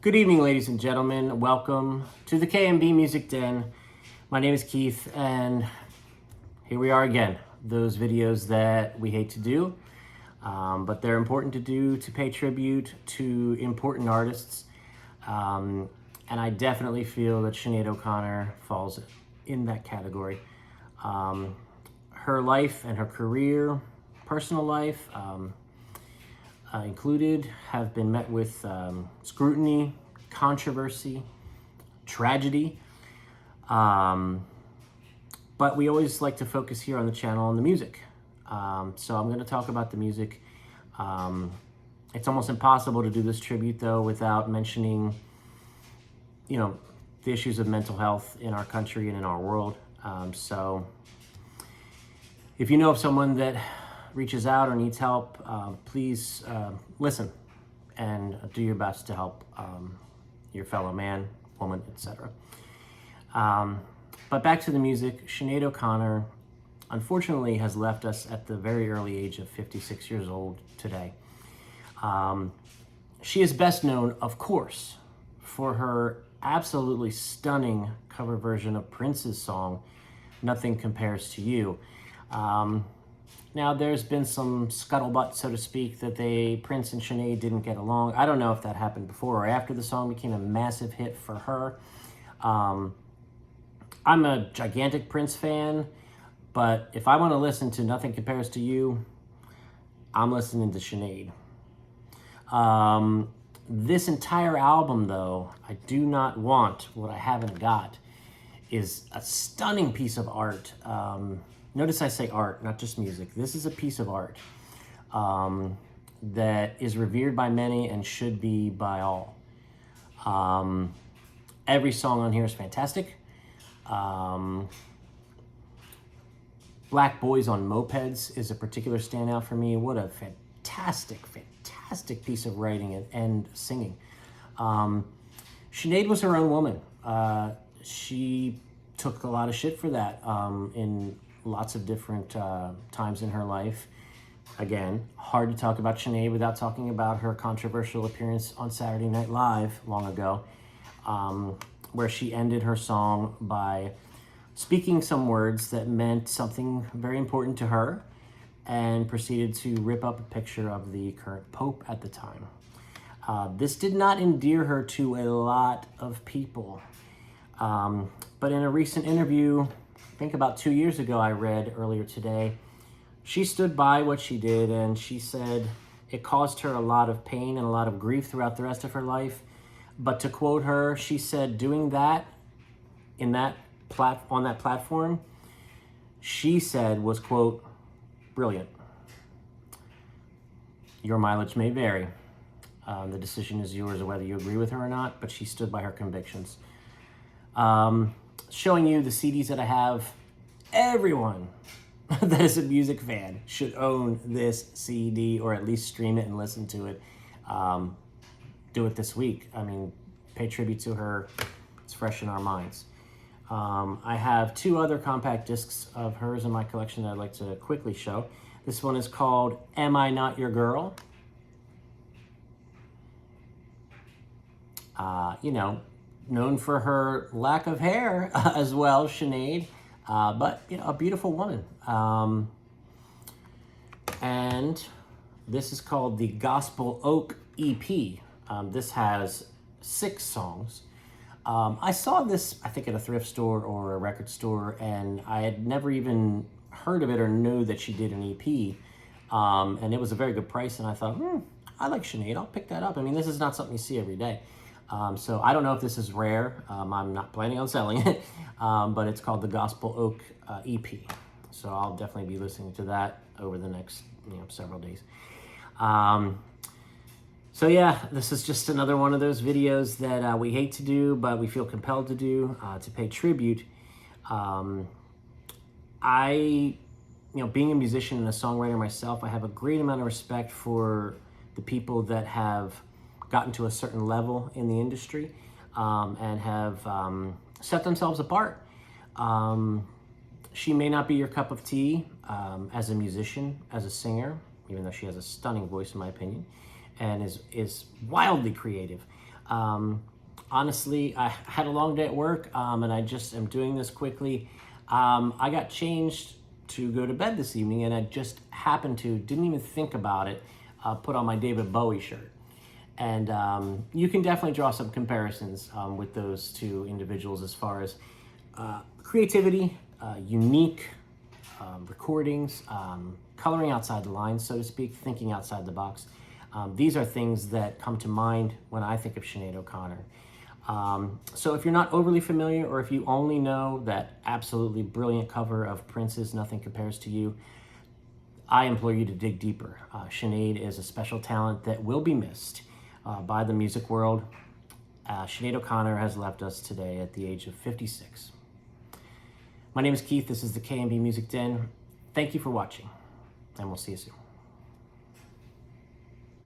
Good evening, ladies and gentlemen. Welcome to the KMB Music Den. My name is Keith, and here we are again. Those videos that we hate to do, but they're important to do to pay tribute to important artists. And I definitely feel that Sinead O'Connor falls in that category. Her life and her career, personal life, included, have been met with scrutiny, controversy, tragedy. But we always like to focus here on the channel on the music. So I'm going to talk about the music. It's almost impossible to do this tribute, though, without mentioning, the issues of mental health in our country and in our world. So if you know of someone that reaches out or needs help, please listen and do your best to help your fellow man, woman, etc. But back to the music. Sinead O'Connor, unfortunately, has left us at the very early age of 56 years old today. She is best known, of course, for her absolutely stunning cover version of Prince's song, Nothing Compares to You. Now, there's been some scuttlebutt, so to speak, that Prince and Sinead didn't get along. I don't know if that happened before or after the song became a massive hit for her. I'm a gigantic Prince fan, but if I want to listen to Nothing Compares to You, I'm listening to Sinead. This entire album, though, I do not want. What I haven't got is a stunning piece of art. Notice I say art, not just music. This is a piece of art that is revered by many and should be by all. Every song on here is fantastic. Black Boys on Mopeds is a particular standout for me. What a fantastic piece of writing and singing. Sinead was her own woman. She took a lot of shit for that in lots of different times in her life. Again, hard to talk about Sinead without talking about her controversial appearance on Saturday Night Live long ago, where she ended her song by speaking some words that meant something very important to her and proceeded to rip up a picture of the current Pope at the time. This did not endear her to a lot of people. But in a recent interview, I think about 2 years ago, I read earlier today, she stood by what she did, and she said it caused her a lot of pain and a lot of grief throughout the rest of her life. But to quote her, she said doing that on that platform, she said was, quote, brilliant. Your mileage may vary. The decision is yours of whether you agree with her or not, but she stood by her convictions. Showing you the CDs that I have. Everyone that is a music fan should own this CD or at least stream it and listen to it. Do it this week. I mean, pay tribute to her. It's fresh in our minds. I have 2 other compact discs of hers in my collection that I'd like to quickly show. This one is called Am I Not Your Girl? Known for her lack of hair as well, Sinead, but a beautiful woman. And this is called the Gospel Oak EP. This has 6 songs. I saw this, I think, at a thrift store or a record store, and I had never even heard of it or knew that she did an EP. And it was a very good price, and I thought, I like Sinead, I'll pick that up. I mean, this is not something you see every day. So I don't know if this is rare. I'm not planning on selling it, but it's called the Gospel Oak EP. So I'll definitely be listening to that over the next several days. So yeah, this is just another one of those videos that we hate to do, but we feel compelled to do to pay tribute. Being a musician and a songwriter myself, I have a great amount of respect for the people that have gotten to a certain level in the industry and have set themselves apart. She may not be your cup of tea as a musician, as a singer, even though she has a stunning voice in my opinion, and is wildly creative. Honestly, I had a long day at work, and I just am doing this quickly. I got changed to go to bed this evening, and I just happened to, didn't even think about it, put on my David Bowie shirt. And you can definitely draw some comparisons with those two individuals as far as creativity, unique recordings, coloring outside the lines, so to speak, thinking outside the box. These are things that come to mind when I think of Sinead O'Connor. So if you're not overly familiar, or if you only know that absolutely brilliant cover of Prince's Nothing Compares to You, I implore you to dig deeper. Sinead is a special talent that will be missed by the music world. Sinead O'Connor has left us today at the age of 56. My name is Keith. This is the K&B Music Den. Thank you for watching, and we'll see you soon.